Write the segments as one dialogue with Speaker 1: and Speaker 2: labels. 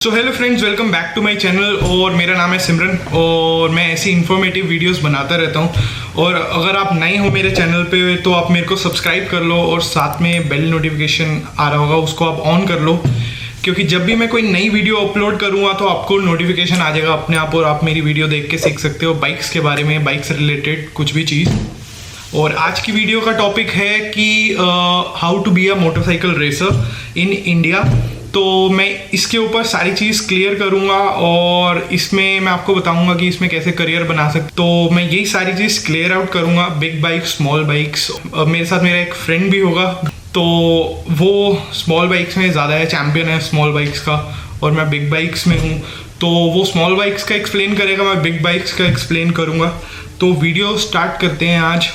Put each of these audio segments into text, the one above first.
Speaker 1: So hello friends, welcome back to my channel. और मेरा नाम है सिमरन और मैं ऐसी इन्फॉर्मेटिव वीडियोस बनाता रहता हूं। और अगर आप नए हो मेरे चैनल पे तो आप मेरे को सब्सक्राइब कर लो और साथ में बेल नोटिफिकेशन आ रहा होगा, उसको आप ऑन कर लो, क्योंकि जब भी मैं कोई नई वीडियो अपलोड करूँगा तो आपको नोटिफिकेशन आ जाएगा अपने आप और आप मेरी वीडियो देख के सीख सकते हो बाइक्स के बारे में, बाइक से रिलेटेड कुछ भी चीज़। और आज की वीडियो का टॉपिक है कि how to be a motorcycle racer in India. तो मैं इसके ऊपर सारी चीज़ क्लियर करूंगा और इसमें मैं आपको बताऊंगा कि इसमें कैसे करियर बना सकते। तो मैं यही सारी चीज़ क्लियर आउट करूंगा, बिग बाइक्स, स्मॉल बाइक्स। मेरे साथ मेरा एक फ्रेंड भी होगा, तो वो स्मॉल बाइक्स में ज़्यादा है, चैम्पियन है स्मॉल बाइक्स का, और मैं बिग बाइक्स में हूँ। तो वो स्मॉल बाइक्स का एक्सप्लेन करेगा, मैं बिग बाइक्स का एक्सप्लेन करूँगा। तो वीडियो स्टार्ट करते हैं आज।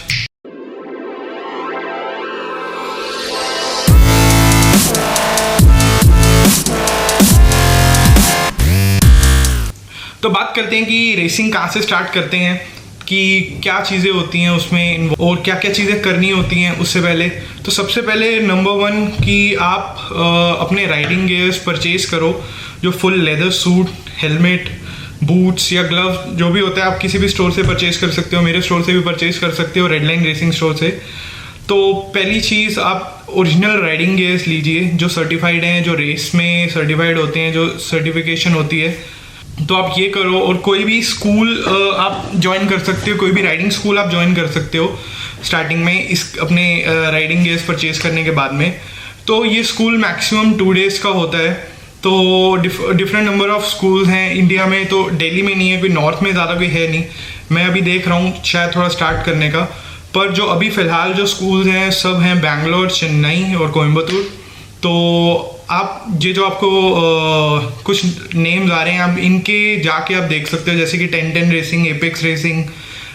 Speaker 1: तो बात करते हैं कि रेसिंग कहाँ से स्टार्ट करते हैं, कि क्या चीज़ें होती हैं उसमें और क्या क्या चीज़ें करनी होती हैं उससे पहले। तो सबसे पहले नंबर वन कि आप अपने राइडिंग गियर्स परचेज करो, जो full leather suit, helmet, boots या ग्लव जो भी होता है आप किसी भी स्टोर से परचेज कर सकते हो। मेरे स्टोर से भी परचेज कर सकते हो, रेडलाइन रेसिंग स्टोर से। तो पहली चीज़, आप ओरिजिनल राइडिंग गियर्स लीजिए जो सर्टिफाइड हैं, जो रेस में सर्टिफाइड होते हैं, जो सर्टिफिकेशन होती है। तो आप ये करो। और कोई भी स्कूल आप ज्वाइन कर सकते हो, कोई भी राइडिंग स्कूल आप ज्वाइन कर सकते हो स्टार्टिंग में इस अपने राइडिंग गियर्स परचेज करने के बाद में। तो ये स्कूल मैक्सिमम 2 डेज़ का होता है। तो डिफरेंट नंबर ऑफ स्कूल्स हैं इंडिया में। तो दिल्ली में नहीं है कोई, नॉर्थ में ज़्यादा कोई है नहीं। मैं अभी देख रहा हूँ शायद थोड़ा स्टार्ट करने का, पर जो अभी फ़िलहाल जो स्कूल्स हैं सब हैं बैंगलोर, चेन्नई और कोयम्बतूर। तो आप ये जो आपको कुछ नेम्स आ रहे हैं, आप इनके जाके आप देख सकते हो, जैसे कि 1010 रेसिंग, एपेक्स रेसिंग,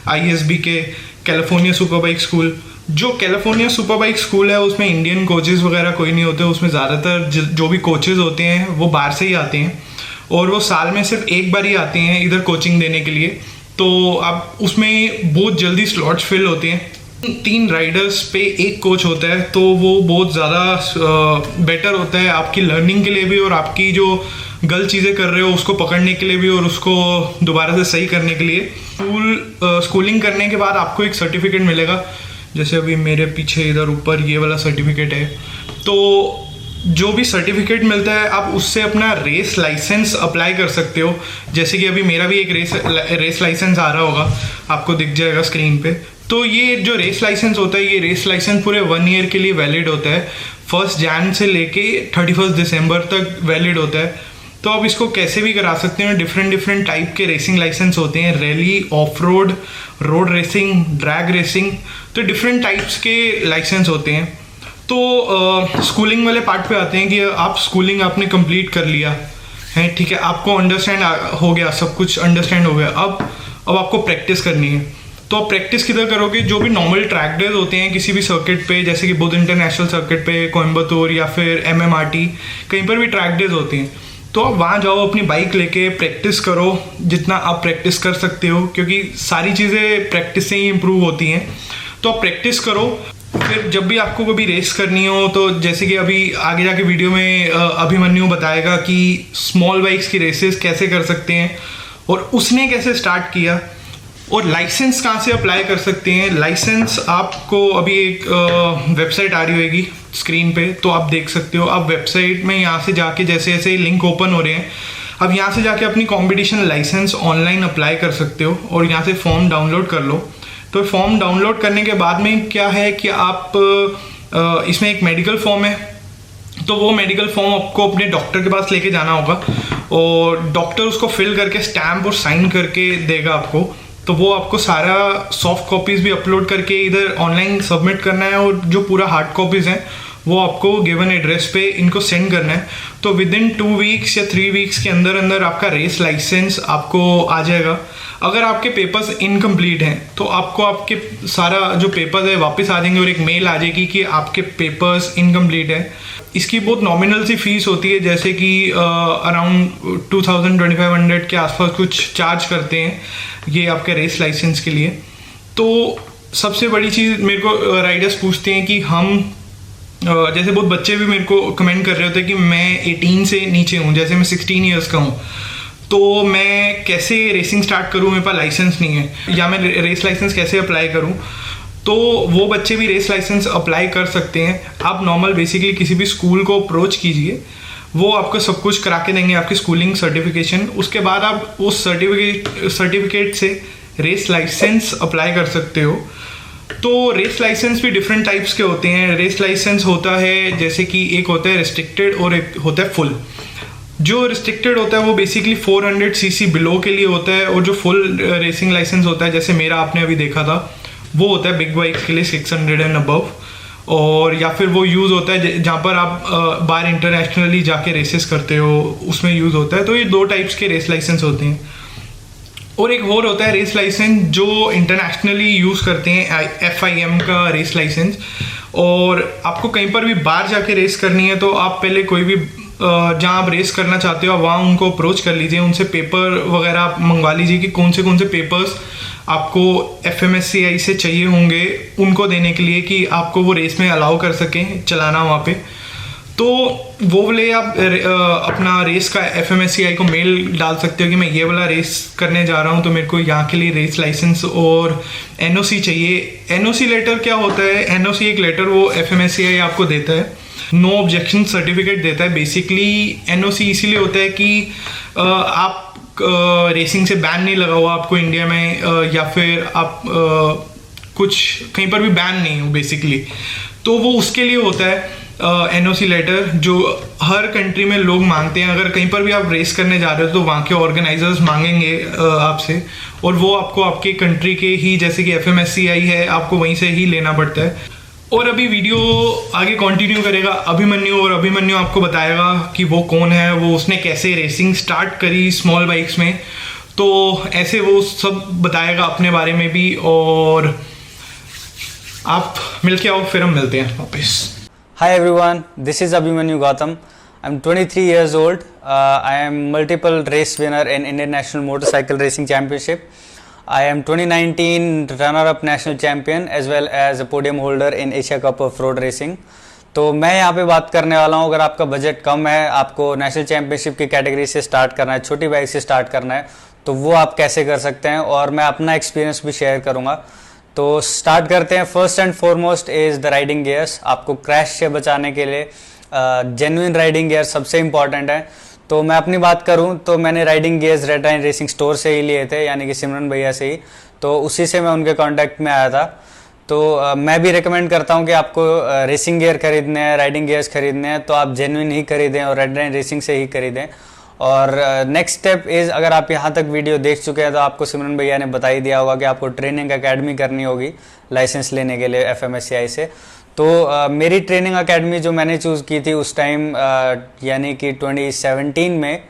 Speaker 1: ISB के, कैलिफोर्निया सुपर बाइक स्कूल। जो कैलिफोर्निया सुपर बाइक स्कूल है उसमें इंडियन कोचेज़ वगैरह कोई नहीं होते, उसमें ज़्यादातर जो भी कोचेज़ होते हैं वो बाहर से ही आते हैं और वो साल में सिर्फ एक बार ही आते हैं इधर कोचिंग देने के लिए। तो आप उसमें बहुत जल्दी स्लॉट्स फिल होते हैं। 3 राइडर्स पे 1 कोच होता है, तो वो बहुत ज़्यादा बेटर होता है आपकी लर्निंग के लिए भी और आपकी जो गलत चीज़ें कर रहे हो उसको पकड़ने के लिए भी और उसको दोबारा से सही करने के लिए। स्कूलिंग करने के बाद आपको एक सर्टिफिकेट मिलेगा, जैसे अभी मेरे पीछे इधर ऊपर ये वाला सर्टिफिकेट है। तो जो भी सर्टिफिकेट मिलता है आप उससे अपना रेस लाइसेंस अप्लाई कर सकते हो। जैसे कि अभी मेरा भी एक रेस लाइसेंस आ रहा होगा, आपको दिख जाएगा स्क्रीन पे। तो ये जो रेस लाइसेंस होता है, ये रेस लाइसेंस पूरे 1 ईयर के लिए वैलिड होता है। 1 जनवरी से लेके 31 दिसंबर तक वैलिड होता है। तो आप इसको कैसे भी करा सकते हैं। डिफरेंट टाइप के रेसिंग लाइसेंस होते हैं, rally, of road, road racing, drag racing. तो डिफरेंट टाइप्स के लाइसेंस होते हैं। तो स्कूलिंग वाले पार्ट पे आते हैं कि आप स्कूलिंग आपने कंप्लीट कर लिया है, ठीक है, आपको अंडरस्टैंड हो गया, सब कुछ अंडरस्टैंड हो गया। अब आपको प्रैक्टिस करनी है। तो आप प्रैक्टिस किधर करोगे? जो भी नॉर्मल ट्रैक डेज होते हैं किसी भी सर्किट पे, जैसे कि बुध इंटरनेशनल सर्किट पे, कोयम्बतूर या फिर MMRT, कहीं पर भी ट्रैक डेज होती हैं। तो आप वहाँ जाओ, अपनी बाइक लेके प्रैक्टिस करो जितना आप प्रैक्टिस कर सकते हो, क्योंकि सारी चीज़ें प्रैक्टिस से ही इम्प्रूव होती हैं। तो आप प्रैक्टिस करो। फिर जब भी आपको कभी रेस करनी हो, तो जैसे कि अभी आगे जाके वीडियो में अभिमन्यु बताएगा कि स्मॉल बाइक्स की रेसेस कैसे कर सकते हैं और उसने कैसे स्टार्ट किया। और लाइसेंस कहाँ से अप्लाई कर सकते हैं? लाइसेंस आपको अभी एक वेबसाइट आ रही होगी स्क्रीन पे, तो आप देख सकते हो। आप वेबसाइट में यहाँ से जाके, जैसे जैसे लिंक ओपन हो रहे हैं, अब यहाँ से जाके अपनी कंपटीशन लाइसेंस ऑनलाइन अप्लाई कर सकते हो और यहाँ से फॉर्म डाउनलोड कर लो। तो फॉर्म डाउनलोड करने के बाद में क्या है कि आप इसमें एक मेडिकल फॉर्म है, तो वो मेडिकल फॉर्म आपको अपने डॉक्टर के पास लेके जाना होगा और डॉक्टर उसको फिल करके स्टैम्प और साइन करके देगा आपको। तो वो आपको सारा सॉफ्ट कॉपीज़ भी अपलोड करके इधर ऑनलाइन सबमिट करना है और जो पूरा हार्ड कॉपीज़ हैं वो आपको गिवन एड्रेस पे इनको सेंड करना है। तो विद इन 2 वीक्स या 3 वीक्स के अंदर अंदर आपका रेस लाइसेंस आपको आ जाएगा। अगर आपके पेपर्स इनकम्प्लीट हैं तो आपको आपके सारा जो पेपर्स है वापस आ जाएंगे और एक मेल आ जाएगी कि आपके पेपर्स इनकम्प्लीट है। इसकी बहुत नॉमिनल सी फीस होती है, जैसे कि अराउंड 2000-2500 के आसपास कुछ चार्ज करते हैं ये आपके रेस लाइसेंस के लिए। तो सबसे बड़ी चीज़ मेरे को राइडर्स पूछते हैं कि हम जैसे बहुत बच्चे भी मेरे को कमेंट कर रहे होते कि मैं 18 से नीचे हूँ, जैसे मैं 16 ईयर्स का हूँ, तो मैं कैसे रेसिंग स्टार्ट करूँ, मेरे पास लाइसेंस नहीं है, या मैं रेस लाइसेंस कैसे अप्लाई करूँ। तो वो बच्चे भी रेस लाइसेंस अप्लाई कर सकते हैं। आप नॉर्मल बेसिकली किसी भी स्कूल को अप्रोच कीजिए, वो आपको सब कुछ करा के देंगे, आपकी स्कूलिंग सर्टिफिकेशन। उसके बाद आप उस सर्टिफिकेट से रेस लाइसेंस अप्लाई कर सकते हो। तो रेस लाइसेंस भी डिफरेंट टाइप्स के होते हैं। रेस लाइसेंस होता है जैसे कि एक होता है रिस्ट्रिक्टेड और एक होता है फुल। जो रिस्ट्रिक्टेड होता है वो बेसिकली 400 सीसी बिलो के लिए होता है, और जो फुल रेसिंग लाइसेंस होता है जैसे मेरा आपने अभी देखा था, वो होता है बिग बाइक्स के लिए 600 एंड अबव। और या फिर वो यूज़ होता है जहाँ पर आप बाहर इंटरनेशनली जाके रेसेस करते हो, उसमें यूज़ होता है। तो ये 2 टाइप्स के रेस लाइसेंस होते हैं। और एक और होता है रेस लाइसेंस जो इंटरनेशनली यूज़ करते हैं, FIM का रेस लाइसेंस। और आपको कहीं पर भी बाहर जाके रेस करनी है तो आप पहले कोई भी जहाँ आप रेस करना चाहते हो वहाँ उनको अप्रोच कर लीजिए, उनसे पेपर वगैरह आप मंगवा लीजिए कि कौन से पेपर्स आपको FMSCI से चाहिए होंगे उनको देने के लिए कि आपको वो रेस में अलाउ कर सकें चलाना वहाँ पे। तो वो वाले आप अपना रेस का FMSCI को मेल डाल सकते हो कि मैं ये वाला रेस करने जा रहा हूँ, तो मेरे को यहाँ के लिए रेस लाइसेंस और NOC चाहिए। NOC लेटर क्या होता है? NOC एक लेटर वो FMSCI आपको देता है, नो ऑब्जेक्शन सर्टिफिकेट देता है। बेसिकली NOC इसीलिए होता है कि आप रेसिंग से बैन नहीं लगा हुआ आपको इंडिया में, या फिर आप कुछ कहीं पर भी बैन नहीं हो बेसिकली, तो वो उसके लिए होता है NOC लेटर, जो हर कंट्री में लोग मांगते हैं। अगर कहीं पर भी आप रेस करने जा रहे हो तो वहाँ के ऑर्गेनाइजर्स मांगेंगे आपसे, और वो आपको आपके कंट्री के ही, जैसे कि FMSCI है, आपको वहीं से ही लेना पड़ता है। और अभी वीडियो आगे कंटिन्यू करेगा अभिमन्यु, और अभिमन्यु आपको बताएगा कि वो कौन है, वो उसने कैसे रेसिंग स्टार्ट करी स्मॉल बाइक्स में। तो ऐसे वो सब बताएगा अपने बारे में भी, और आप मिलके आओ, फिर हम मिलते हैं वापस।
Speaker 2: Hi everyone, this is Abhimanyu Gautam. I'm 23 years old. I am multiple race winner in Indian National Motorcycle Racing Championship. I am 2019 runner-up national champion as well as a podium holder in Asia Cup of Road Racing. तो मैं यहाँ पे बात करने वाला हूँ, अगर आपका बजट कम है, आपको नेशनल चैम्पियनशिप की कैटेगरी से स्टार्ट करना है, छोटी बाइक से स्टार्ट करना है, तो वो आप कैसे कर सकते हैं, और मैं अपना एक्सपीरियंस भी शेयर करूँगा। तो स्टार्ट करते हैं। First and foremost is the riding gears. आपको क्रैश से बचाने के लिए जेन्युइन राइडिंग गियर सबसे इंपॉर्टेंट है। तो मैं अपनी बात करूं तो मैंने riding gears red line racing store से ही लिए थे, यानी कि सिमरन भैया से ही, तो उसी से मैं उनके कांटेक्ट में आया था। तो मैं भी रिकमेंड करता हूं कि आपको रेसिंग गियर खरीदने हैं, राइडिंग गियर्स खरीदने हैं, तो आप जेन्युइन ही खरीदें और रेड लाइन रेसिंग से ही खरीदें। और नेक्स्ट स्टेप इज़, अगर आप यहाँ तक वीडियो देख चुके हैं तो आपको सिमरन भैया ने बता ही दिया होगा कि आपको ट्रेनिंग अकेडमी करनी होगी लाइसेंस लेने के लिए FMSCI से। तो मेरी ट्रेनिंग अकेडमी जो मैंने चूज़ की थी उस टाइम, यानी कि 2017 में,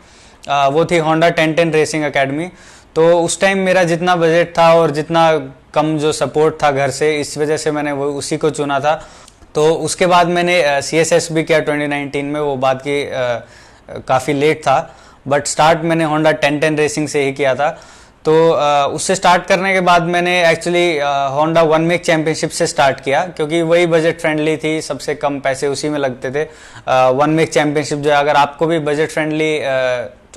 Speaker 2: वो थी होंडा 1010 रेसिंग अकेडमी। तो उस टाइम मेरा जितना बजट था और जितना कम जो सपोर्ट था घर से, इस वजह से मैंने वो उसी को चुना था। तो उसके बाद मैंने CSS भी किया 2019 में, वो बात की काफ़ी लेट था, बट स्टार्ट मैंने होंडा 1010 रेसिंग से ही किया था। तो उससे स्टार्ट करने के बाद मैंने actually Honda one make championship से स्टार्ट किया, क्योंकि वही बजट फ्रेंडली थी, सबसे कम पैसे उसी में लगते थे। वन मेक चैम्पियनशिप जो है, अगर आपको भी बजट फ्रेंडली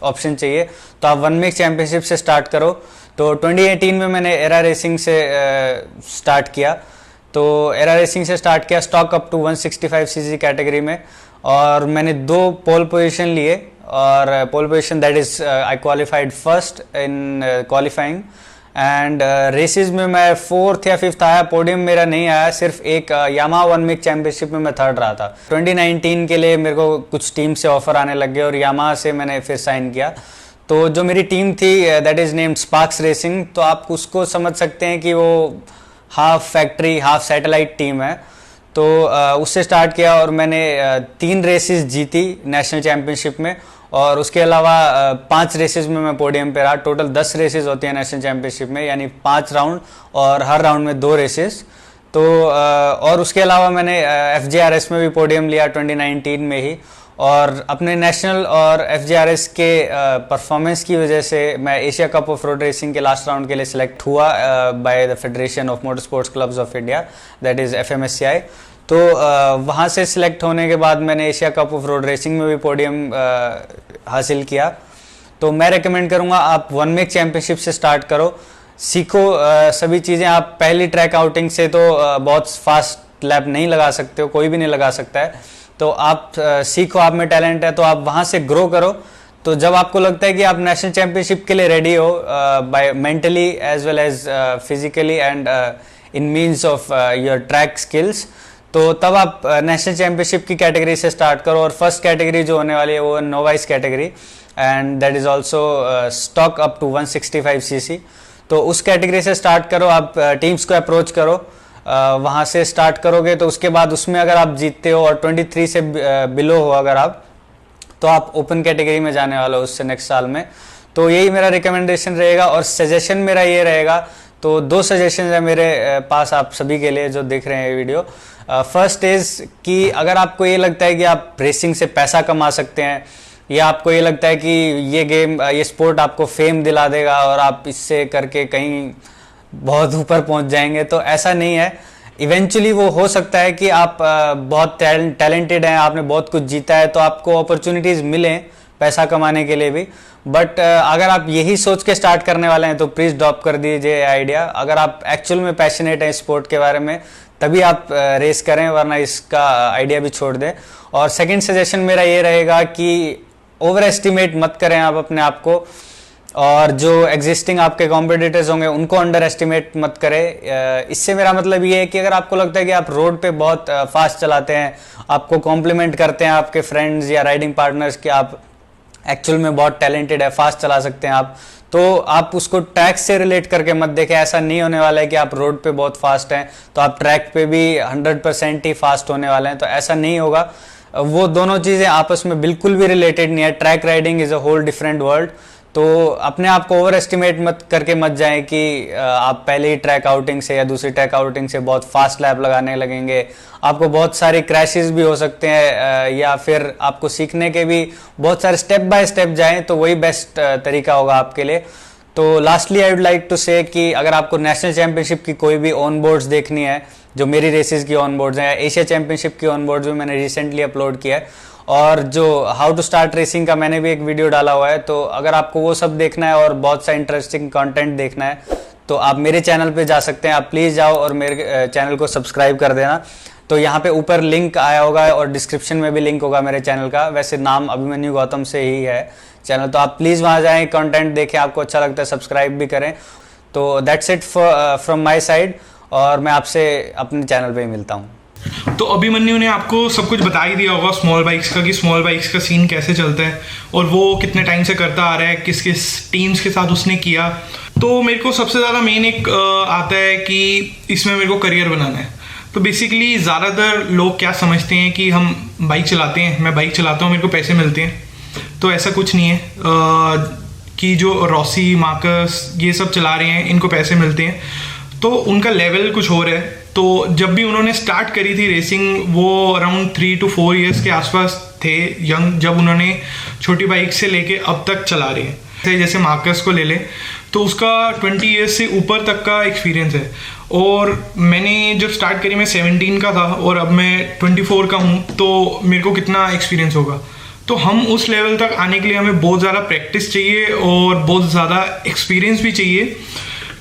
Speaker 2: ऑप्शन चाहिए तो आप वन मेक चैम्पियनशिप से स्टार्ट करो। तो 2018 में मैंने एरा रेसिंग से स्टार्ट किया। तो एरा रेसिंग से स्टार्ट किया stock up to 165 CC category में, और मैंने 2 पोल पोजीशन लिए, और pole position that is I qualified first in qualifying, and races में मैं 4th या 5th आया। पोडियम मेरा नहीं आया, सिर्फ एक यामाहा वन मेक चैम्पियनशिप में मैं 3rd रहा था। 2019 के लिए मेरे को कुछ टीम से ऑफर आने लग गए, और यामाहा से मैंने फिर साइन किया। तो जो मेरी टीम थी that is named sparks racing, तो आप उसको समझ सकते हैं कि वो half factory half satellite team है। तो उससे स्टार्ट किया, और मैंने 3 रेसेस जीती नेशनल चैम्पियनशिप में, और उसके अलावा 5 रेसेस में मैं पोडियम पे रहा। टोटल 10 रेसेस होती हैं नेशनल चैम्पियनशिप में, यानी 5 राउंड, और हर राउंड में 2 रेसेस। तो और उसके अलावा मैंने FJRS में भी पोडियम लिया 2019 में ही, और अपने नेशनल और FJRS के परफॉर्मेंस की वजह से मैं Asia cup of road racing के लास्ट राउंड के लिए सिलेक्ट हुआ by the federation of motor sports clubs of India, that is FMSCI। तो वहाँ से सिलेक्ट होने के बाद मैंने Asia cup of road racing में भी पोडियम हासिल किया। तो मैं रेकमेंड करूँगा आप वन मेक चैम्पियनशिप से स्टार्ट करो, सीखो सभी चीज़ें। आप पहली ट्रैक आउटिंग से तो बहुत फास्ट लैप नहीं लगा सकते हो, कोई भी नहीं लगा सकता है। तो आप सीखो, आप में टैलेंट है तो आप वहाँ से ग्रो करो। तो जब आपको लगता है कि आप नेशनल चैम्पियनशिप के लिए रेडी हो by mentally as well as physically and in means of your track skills, तो तब आप नेशनल चैम्पियनशिप की कैटेगरी से स्टार्ट करो। और फर्स्ट कैटेगरी जो होने वाली है वो novice category, and that is also stock up to 165 CC. तो उस कैटेगरी से स्टार्ट करो, आप टीम्स को अप्रोच करो, वहाँ से स्टार्ट करोगे तो उसके बाद उसमें अगर आप जीतते हो और 23 से बिलो हो अगर आप, तो आप ओपन कैटेगरी में जाने वाले हो उससे नेक्स्ट साल में। तो यही मेरा रिकमेंडेशन रहेगा। और सजेशन मेरा ये रहेगा, तो 2 सजेशन है मेरे पास आप सभी के लिए जो देख रहे हैं वीडियो। फर्स्ट इज़ कि अगर आपको ये लगता है कि आप रेसिंग से पैसा कमा सकते हैं, या आपको ये लगता है कि ये गेम, ये स्पोर्ट आपको फेम दिला देगा और आप इससे करके कहीं बहुत ऊपर पहुंच जाएंगे, तो ऐसा नहीं है। इवेंचुअली वो हो सकता है कि आप बहुत टैलेंटेड हैं, आपने बहुत कुछ जीता है, तो आपको अपॉर्चुनिटीज़ मिलें पैसा कमाने के लिए भी। बट अगर आप यही सोच के स्टार्ट करने वाले हैं तो प्लीज़ ड्रॉप कर दीजिए आइडिया। अगर आप एक्चुअल में पैशनेट हैं स्पोर्ट के बारे में तभी आप रेस करें, वरना इसका आइडिया भी छोड़ दें। और सेकंड सजेशन मेरा ये रहेगा कि ओवर एस्टिमेट मत करें आप अपने आप को, और जो एग्जिस्टिंग आपके कॉम्पिटिटर्स होंगे उनको अंडर एस्टिमेट मत करें। इससे मेरा मतलब ये है कि अगर आपको लगता है कि आप रोड पे बहुत फास्ट चलाते हैं, आपको कॉम्प्लीमेंट करते हैं आपके फ्रेंड्स या राइडिंग पार्टनर्स कि आप एक्चुअल में बहुत टैलेंटेड है, फास्ट चला सकते हैं आप, तो आप उसको ट्रैक से रिलेट करके मत देखें। ऐसा नहीं होने वाला है कि आप रोड पे बहुत फास्ट हैं तो आप ट्रैक पे भी 100% ही फास्ट होने वाले हैं, तो ऐसा नहीं होगा। वो दोनों चीज़ें आपस में बिल्कुल भी रिलेटेड नहीं है। Track riding is a whole different world. तो अपने आप को ओवर एस्टिमेट मत करके मत जाएं कि आप पहले ही ट्रैक आउटिंग से या दूसरी ट्रैक आउटिंग से बहुत फास्ट लैप लगाने लगेंगे। आपको बहुत सारे क्रैशेस भी हो सकते हैं, या फिर आपको सीखने के भी बहुत सारे स्टेप बाय स्टेप जाएं, तो वही बेस्ट तरीका होगा आपके लिए। तो lastly I would like to say कि अगर आपको नेशनल चैम्पियनशिप की कोई भी ऑन बोर्ड्स देखनी है, जो मेरी रेसेस की ऑन बोर्ड्स हैं, एशिया चैम्पियनशिप की ऑन बोर्ड्स भी मैंने रिसेंटली अपलोड किया है, और जो हाउ टू स्टार्ट रेसिंग का मैंने भी एक वीडियो डाला हुआ है। तो अगर आपको वो सब देखना है और बहुत सा इंटरेस्टिंग कंटेंट देखना है तो आप मेरे चैनल पे जा सकते हैं। आप प्लीज़ जाओ और मेरे चैनल को सब्सक्राइब कर देना। तो यहाँ पे ऊपर लिंक आया होगा और डिस्क्रिप्शन में भी लिंक होगा मेरे चैनल का। वैसे नाम अभिमन्यु गौतम से ही है चैनल, तो आप प्लीज़ वहाँ जाएँ, कंटेंट देखें, आपको अच्छा लगता है सब्सक्राइब भी करें। तो that's it from my side, और मैं आपसे अपने चैनल पे ही मिलता हूँ।
Speaker 1: तो अभिमन्यु ने आपको सब कुछ बता ही दिया होगा स्मॉल बाइक्स का, कि स्मॉल बाइक्स का सीन कैसे चलता है और वो कितने टाइम से करता आ रहा है, किस किस टीम्स के साथ उसने किया। तो मेरे को सबसे ज़्यादा मेन एक आता है कि इसमें मेरे को करियर बनाना है। तो बेसिकली ज़्यादातर लोग क्या समझते हैं कि हम बाइक चलाते हैं, मैं बाइक चलाता हूँ, मेरे को पैसे मिलते हैं। तो ऐसा कुछ नहीं है कि जो रॉसी, मार्कस ये सब चला रहे हैं इनको पैसे मिलते हैं, तो उनका लेवल कुछ और है। तो जब भी उन्होंने स्टार्ट करी थी रेसिंग, वो अराउंड 3 to 4 ईयर्स के आसपास थे यंग, जब उन्होंने छोटी बाइक से लेके अब तक चला रहे हैं। जैसे मार्कस को ले लें तो उसका 20 ईयर्स से ऊपर तक का एक्सपीरियंस है, और मैंने जब स्टार्ट करी मैं 17 का था और अब मैं 24 का हूँ, तो मेरे को कितना एक्सपीरियंस होगा। तो हम उस लेवल तक आने के लिए हमें बहुत ज़्यादा प्रैक्टिस चाहिए और बहुत ज़्यादा एक्सपीरियंस भी चाहिए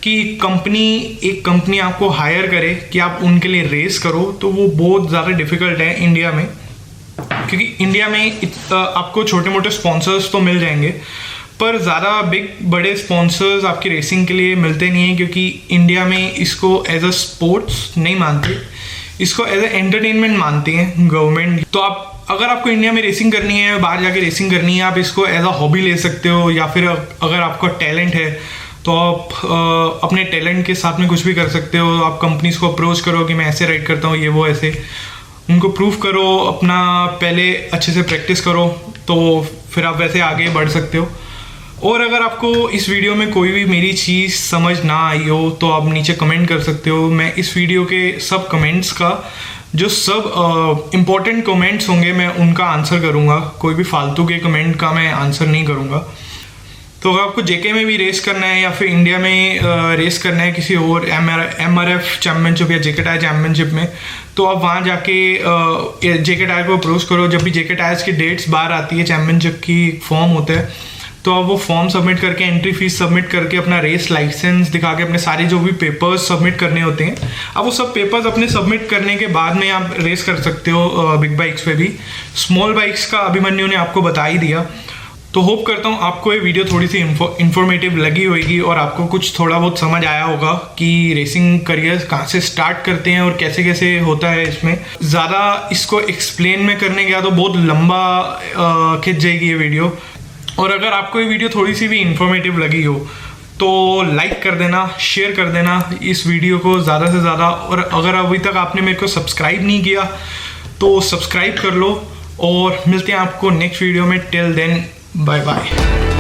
Speaker 1: कि एक कंपनी आपको हायर करे कि आप उनके लिए रेस करो। तो वो बहुत ज़्यादा डिफ़िकल्ट है इंडिया में, क्योंकि इंडिया में आपको छोटे मोटे स्पॉन्सर्स तो मिल जाएंगे, पर ज़्यादा बड़े स्पॉन्सर्स आपकी रेसिंग के लिए मिलते नहीं हैं, क्योंकि इंडिया में इसको एज अ स्पोर्ट्स नहीं मानते, इसको एज अ एंटरटेनमेंट मानती हैं गवर्नमेंट। तो अगर आपको इंडिया में रेसिंग करनी है, बाहर जाके रेसिंग करनी है, आप इसको एज अ हॉबी ले सकते हो, या फिर अगर आपका टैलेंट है तो आप अपने टैलेंट के साथ में कुछ भी कर सकते हो। आप कंपनीज को अप्रोच करो कि मैं ऐसे राइड करता हूँ, ये वो ऐसे, उनको प्रूव करो, अपना पहले अच्छे से प्रैक्टिस करो, तो फिर आप वैसे आगे बढ़ सकते हो। और अगर आपको इस वीडियो में कोई भी मेरी चीज़ समझ ना आई हो तो आप नीचे कमेंट कर सकते हो। मैं इस वीडियो के सब कमेंट्स का, जो सब इम्पोर्टेंट कमेंट्स होंगे, मैं उनका आंसर करूँगा। कोई भी फालतू के कमेंट का मैं आंसर नहीं करूँगा। तो अगर आपको जेके में भी रेस करना है या फिर इंडिया में रेस करना है किसी और MRF चैम्पियनशिप या जेके टायर चैम्पियनशिप में, तो आप वहाँ जाके जेके टायर को अप्रोच करो। जब भी जेके टायर्स की डेट्स बाहर आती है, चैम्पियनशिप की फॉर्म होता है, तो आप वो फॉर्म सबमिट करके, एंट्री फीस सबमिट करके, अपना रेस लाइसेंस दिखा के, अपने सारे जो भी पेपर्स सबमिट करने होते हैं, अब वो सब पेपर्स अपने सबमिट करने के बाद में आप रेस कर सकते हो बिग बाइक्स पे भी। स्मॉल बाइक्स का अभिमन्यु ने आपको बता ही दिया। तो होप करता हूँ आपको ये वीडियो थोड़ी सी इन्फॉर्मेटिव लगी होगी और आपको कुछ थोड़ा बहुत समझ आया होगा कि रेसिंग करियर कहाँ से स्टार्ट करते हैं और कैसे कैसे होता है। इसमें ज़्यादा इसको एक्सप्लेन में करने गया तो बहुत लंबा खिंच जाएगी ये वीडियो। और अगर आपको ये वीडियो थोड़ी सी भी इन्फॉर्मेटिव लगी हो तो लाइक कर देना, शेयर कर देना इस वीडियो को ज़्यादा से ज़्यादा। और अगर अभी तक आपने मेरे को सब्सक्राइब नहीं किया तो सब्सक्राइब कर लो। और मिलते हैं आपको नेक्स्ट वीडियो में। Till then, bye bye.